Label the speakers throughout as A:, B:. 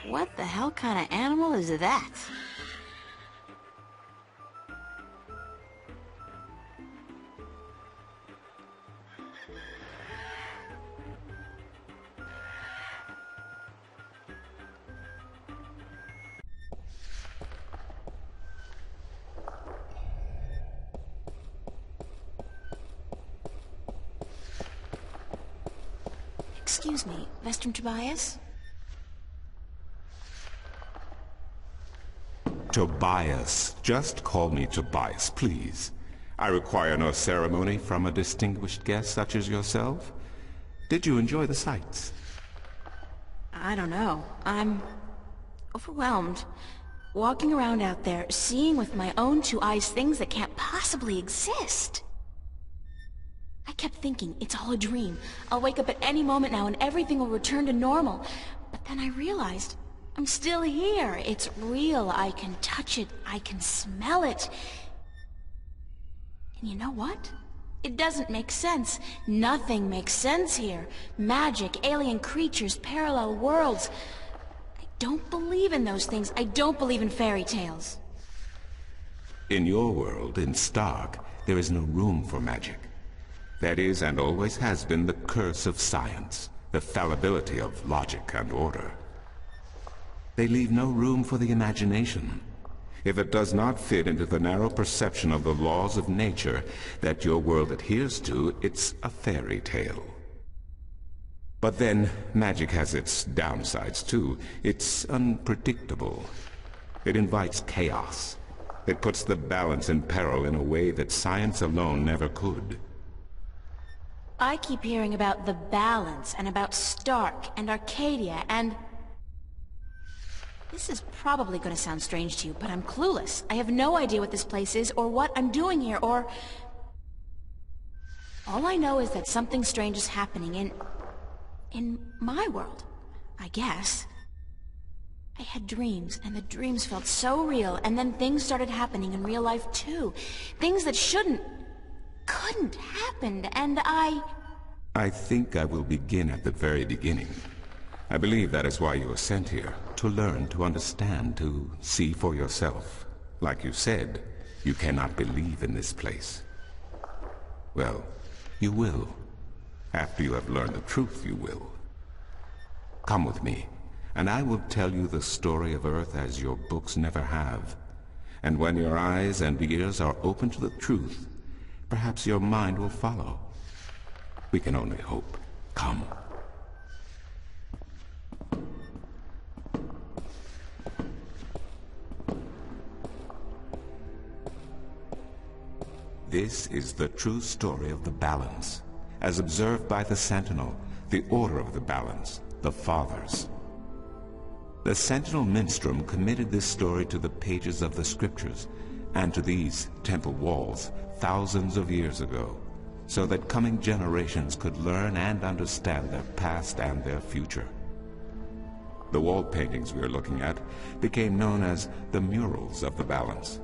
A: What the hell kind of animal is that? Excuse me, Vestrum Tobias?
B: Tobias. Just call me Tobias, please. I require no ceremony from a distinguished guest such as yourself. Did you enjoy the sights?
A: I don't know. I'm overwhelmed. Walking around out there, seeing with my own two eyes things that can't possibly exist. I kept thinking, it's all a dream. I'll wake up at any moment now and everything will return to normal. But then I realized, I'm still here. It's real. I can touch it. I can smell it. And you know what? It doesn't make sense. Nothing makes sense here. Magic, alien creatures, parallel worlds. I don't believe in those things. I don't believe in fairy tales.
B: In your world, in Stark, there is no room for magic. That is, and always has been, the curse of science, the fallibility of logic and order. They leave no room for the imagination. If it does not fit into the narrow perception of the laws of nature that your world adheres to, it's a fairy tale. But then, magic has its downsides too. It's unpredictable. It invites chaos. It puts the balance in peril in a way that science alone never could.
A: I keep hearing about the balance, and about Stark, and Arcadia, and... This is probably going to sound strange to you, but I'm clueless. I have no idea what this place is, or what I'm doing here, or... All I know is that something strange is happening in my world, I guess. I had dreams, and the dreams felt so real, and then things started happening in real life too. Things that couldn't happen, and
B: I think I will begin at the very beginning. I believe that is why you were sent here, to learn, to understand, to see for yourself. Like you said, you cannot believe in this place. Well, you will. After you have learned the truth, you will. Come with me, and I will tell you the story of Earth as your books never have. And when your eyes and ears are open to the truth, perhaps your mind will follow. We can only hope. Come. This is the true story of the balance, as observed by the Sentinel, the Order of the Balance, the Fathers. The Sentinel Minstrom committed this story to the pages of the Scriptures, and to these temple walls thousands of years ago, so that coming generations could learn and understand their past and their future. The wall paintings we are looking at became known as the murals of the balance.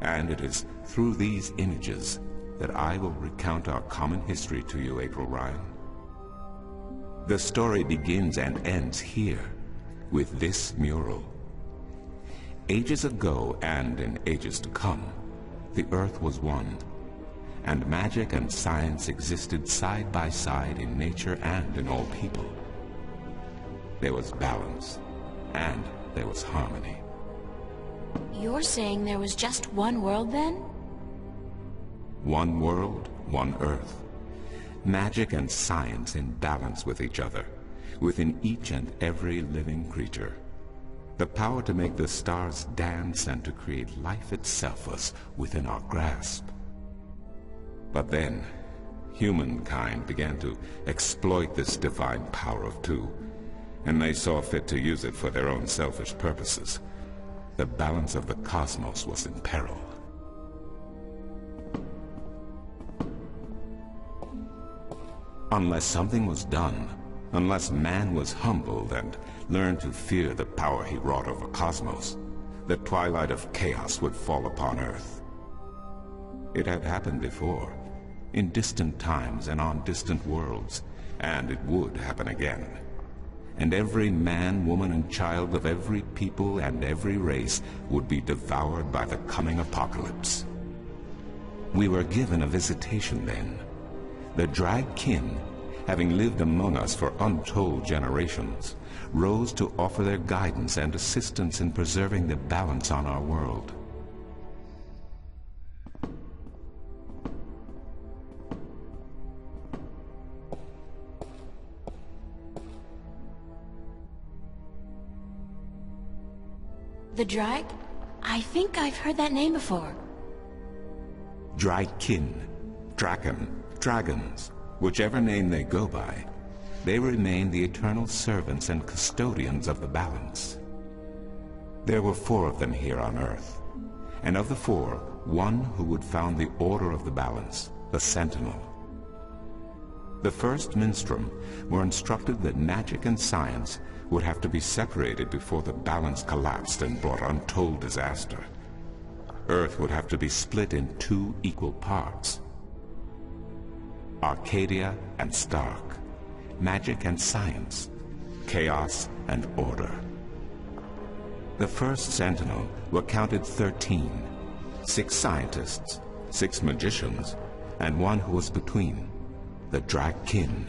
B: And it is through these images that I will recount our common history to you, April Ryan. The story begins and ends here, with this mural. Ages ago, and in ages to come, the Earth was one, and magic and science existed side by side in nature and in all people. There was balance, and there was harmony.
A: You're saying there was just one world then?
B: One world, one Earth. Magic and science in balance with each other, within each and every living creature. The power to make the stars dance and to create life itself was within our grasp. But then, humankind began to exploit this divine power of two, and they saw fit to use it for their own selfish purposes. The balance of the cosmos was in peril. Unless something was done, unless man was humbled and learned to fear the power he wrought over cosmos, the twilight of chaos would fall upon Earth. It had happened before, in distant times and on distant worlds, and it would happen again. and every man, woman, and child of every people and every race would be devoured by the coming apocalypse. We were given a visitation then. The Drag Kin, having lived among us for untold generations, rose to offer their guidance and assistance in preserving the balance on our world.
A: The Drag? I think I've heard that name before.
B: Drag Kin, Draken, Dragons, whichever name they go by, they remain the eternal servants and custodians of the balance. There were 4 of them here on Earth, and of the 4, one who would found the order of the balance, the Sentinel. The first Minstrum were instructed that magic and science would have to be separated before the balance collapsed and brought untold disaster. Earth would have to be split in 2 equal parts. Arcadia and Stark, magic and science, chaos and order. The first Sentinel were counted 13, 6 scientists, 6 magicians, and one who was between, the Drag Kin,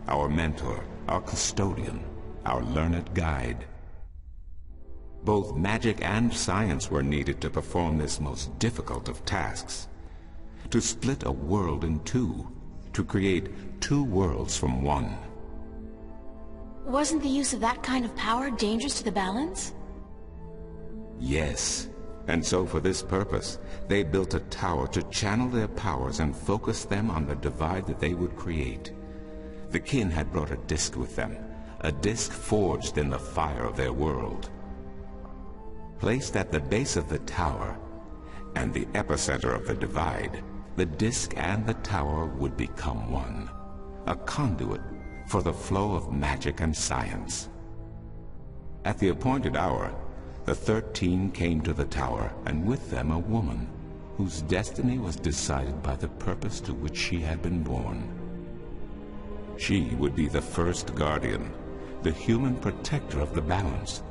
B: our mentor, our custodian, our learned guide. Both magic and science were needed to perform this most difficult of tasks. To split a world in 2, to create 2 worlds from 1.
A: Wasn't the use of that kind of power dangerous to the balance?
B: Yes, and so for this purpose, they built a tower to channel their powers and focus them on the divide that they would create. The Kin had brought a disc with them, a disc forged in the fire of their world. Placed at the base of the tower, and the epicenter of the divide, the disc and the tower would become one, a conduit for the flow of magic and science. At the appointed hour, the 13 came to the tower, and with them a woman, whose destiny was decided by the purpose to which she had been born. She would be the first guardian, the human protector of the balance,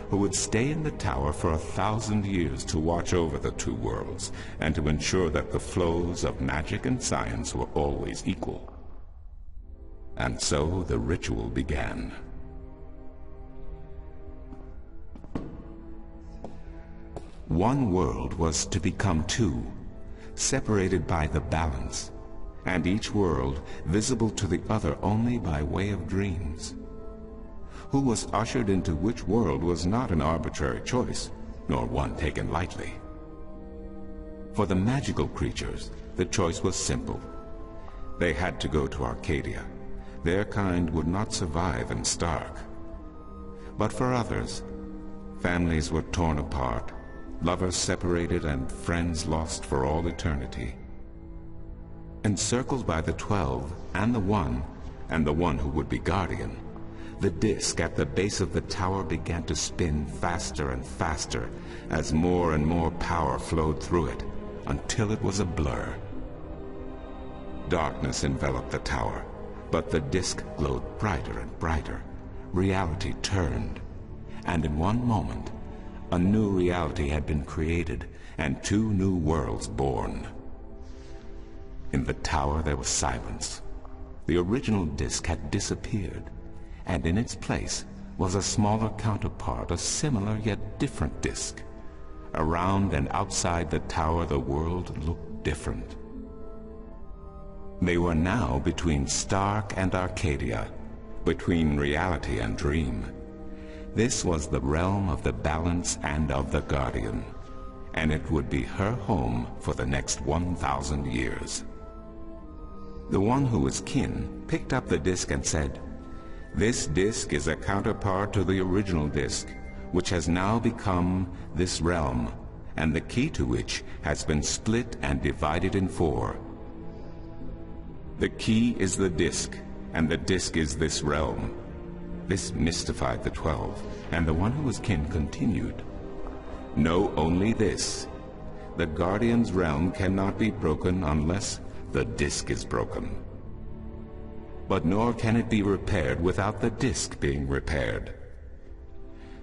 B: who would stay in the tower for 1,000 years to watch over the 2 worlds, and to ensure that the flows of magic and science were always equal. And so the ritual began. One world was to become 2, separated by the balance, and each world visible to the other only by way of dreams. Who was ushered into which world was not an arbitrary choice, nor one taken lightly. For the magical creatures, the choice was simple. They had to go to Arcadia. Their kind would not survive in Stark. But for others, families were torn apart, lovers separated, and friends lost for all eternity. Encircled by the 12 and the one who would be guardian, the disc at the base of the tower began to spin faster and faster as more and more power flowed through it, until it was a blur. Darkness enveloped the tower, but the disc glowed brighter and brighter. Reality turned, and in one moment, a new reality had been created, and 2 new worlds born. In the tower there was silence. The original disc had disappeared, and in its place was a smaller counterpart, a similar yet different disc. Around and outside the tower the world looked different. They were now between Stark and Arcadia, between reality and dream. This was the realm of the balance and of the guardian, and it would be her home for the next 1,000 years. The one who was kin picked up the disc and said, "This disc is a counterpart to the original disc, which has now become this realm, and the key to which has been split and divided in 4. The key is the disc, and the disc is this realm." This mystified the 12, and the one who was kin continued, "Know only this. The Guardian's realm cannot be broken unless the disc is broken." but nor can it be repaired without the disc being repaired.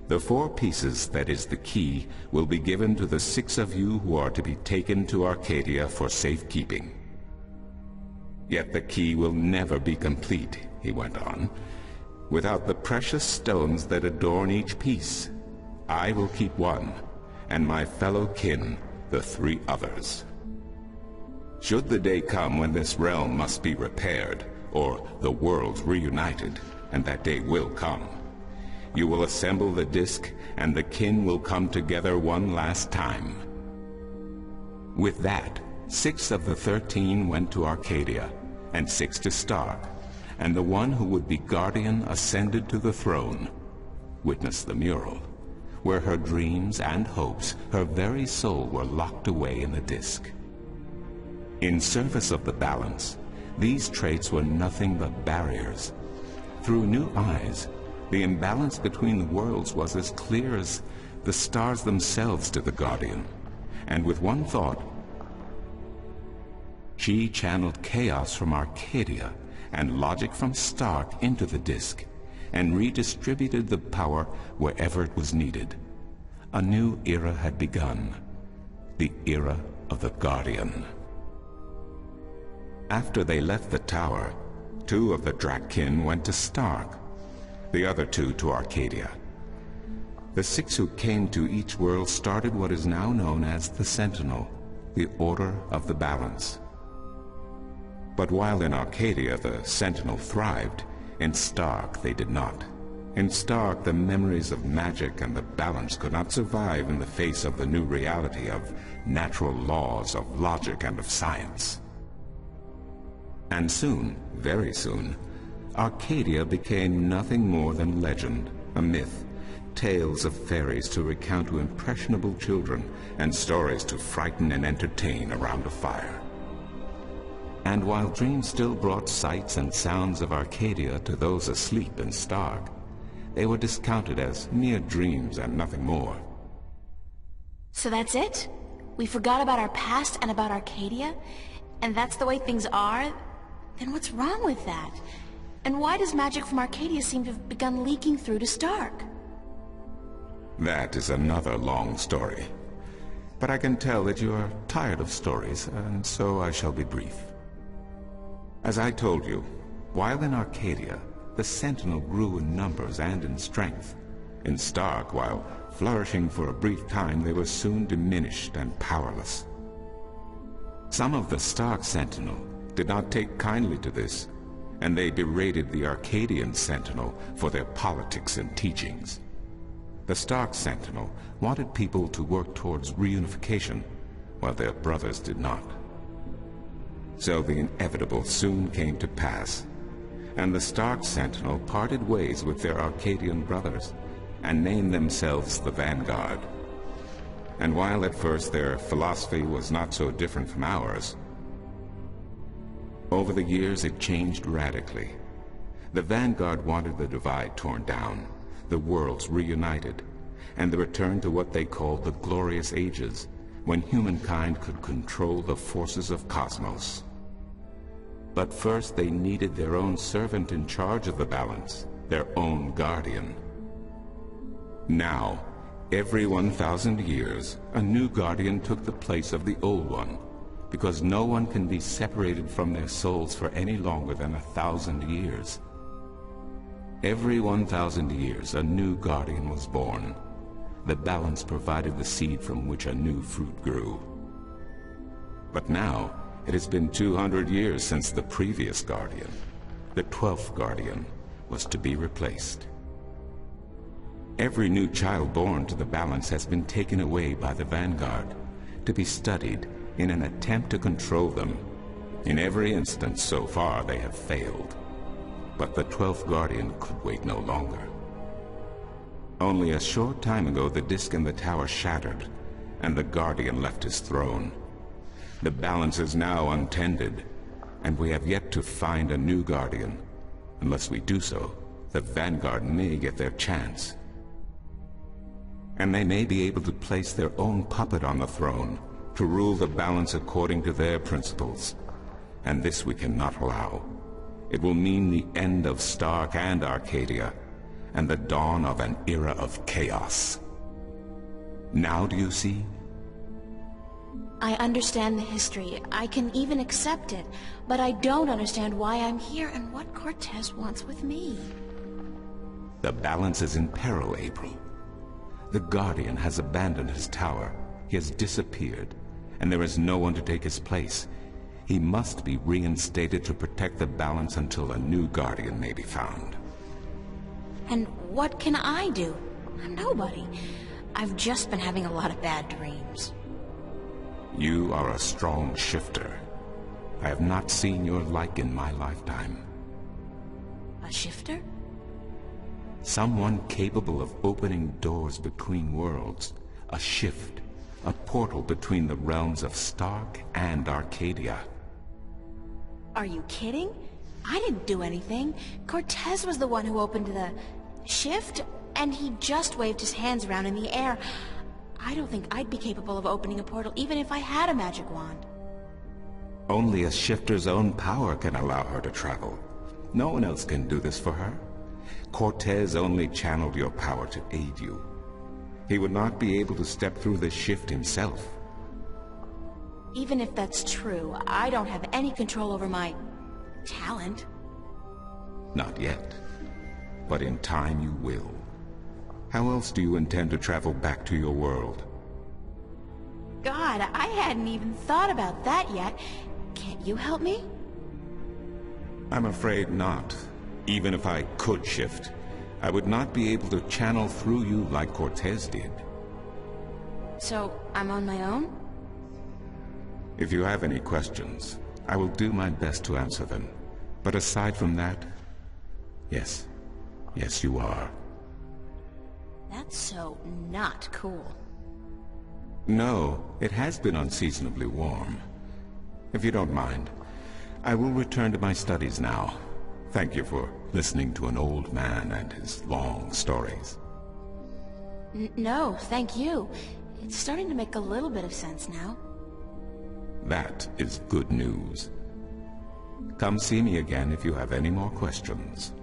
B: The 4 pieces, that is the key, will be given to the 6 of you who are to be taken to Arcadia for safekeeping. Yet the key will never be complete, he went on, without the precious stones that adorn each piece. I will keep 1, and my fellow kin the 3 others. Should the day come when this realm must be repaired, or the worlds reunited, and that day will come, you will assemble the disc, and the kin will come together one last time. With that, 6 of the 13 went to Arcadia, and 6 to Stark, and the one who would be guardian ascended to the throne. Witness the mural, where her dreams and hopes, her very soul, were locked away in the disc. In service of the balance, these traits were nothing but barriers. Through new eyes, the imbalance between the worlds was as clear as the stars themselves to the Guardian. And with one thought, she channeled chaos from Arcadia and logic from Stark into the disc, and redistributed the power wherever it was needed. A new era had begun, the era of the Guardian. After they left the tower, 2 of the Drakkin went to Stark, the other 2 to Arcadia. The 6 who came to each world started what is now known as the Sentinel, the Order of the Balance. But while in Arcadia the Sentinel thrived, in Stark they did not. In Stark, the memories of magic and the balance could not survive in the face of the new reality of natural laws, of logic, and of science. And soon, very soon, Arcadia became nothing more than legend, a myth, tales of fairies to recount to impressionable children, and stories to frighten and entertain around a fire. And while dreams still brought sights and sounds of Arcadia to those asleep in Stark, they were discounted as mere dreams and nothing more.
A: So that's it? We forgot about our past and about Arcadia? And that's the way things are? Then what's wrong with that? And why does magic from Arcadia seem to have begun leaking through to Stark?
B: That is another long story. But I can tell that you are tired of stories, and so I shall be brief. As I told you, while in Arcadia, the Sentinel grew in numbers and in strength. In Stark, while flourishing for a brief time, they were soon diminished and powerless. Some of the Stark Sentinel did not take kindly to this, and they berated the Arcadian Sentinel for their politics and teachings. The Stark Sentinel wanted people to work towards reunification, while their brothers did not. So the inevitable soon came to pass, and the Stark Sentinel parted ways with their Arcadian brothers, and named themselves the Vanguard. And while at first their philosophy was not so different from ours, over the years it changed radically. The Vanguard wanted the divide torn down, the worlds reunited, and the return to what they called the Glorious Ages, when humankind could control the forces of cosmos. But first they needed their own servant in charge of the balance, their own guardian. Now, every 1,000 years, a new guardian took the place of the old one, because no one can be separated from their souls for any longer than 1,000 years. Every 1,000 years, a new guardian was born. The balance provided the seed from which a new fruit grew. But now, it has been 200 years since the previous guardian, the 12th guardian, was to be replaced. Every new child born to the balance has been taken away by the Vanguard, to be studied in an attempt to control them. In every instance so far they have failed. But the 12th guardian could wait no longer. Only a short time ago the disc in the tower shattered, and the guardian left his throne. The balance is now untended, and we have yet to find a new guardian. Unless we do so, the Vanguard may get their chance. And they may be able to place their own puppet on the throne, to rule the balance according to their principles. And this we cannot allow. It will mean the end of Stark and Arcadia, and the dawn of an era of chaos. Now do you see?
A: I understand the history. I can even accept it. But I don't understand why I'm here and what Cortez wants with me.
B: The balance is in peril, April. The Guardian has abandoned his tower. He has disappeared, and there is no one to take his place. He must be reinstated to protect the balance until a new Guardian may be found.
A: And what can I do? I'm nobody. I've just been having a lot of bad dreams.
B: You are a strong shifter. I have not seen your like in my lifetime.
A: A shifter?
B: Someone capable of opening doors between worlds. A shift. A portal between the realms of Stark and Arcadia.
A: Are you kidding? I didn't do anything. Cortez was the one who opened the shift, and he just waved his hands around in the air. I don't think I'd be capable of opening a portal even if I had a magic wand.
B: Only a shifter's own power can allow her to travel. No one else can do this for her. Cortez only channeled your power to aid you. He would not be able to step through the shift himself.
A: Even if that's true, I don't have any control over my talent.
B: Not yet. But in time you will. How else do you intend to travel back to your world?
A: God, I hadn't even thought about that yet. Can't you help me?
B: I'm afraid not. Even if I could shift, I would not be able to channel through you like Cortez did.
A: So, I'm on my own?
B: If you have any questions, I will do my best to answer them. But aside from that, yes. Yes, you are.
A: That's so not cool.
B: No, it has been unseasonably warm. If you don't mind, I will return to my studies now. Thank you for listening to an old man and his long stories.
A: No, thank you. It's starting to make a little bit of sense now.
B: That is good news. Come see me again if you have any more questions.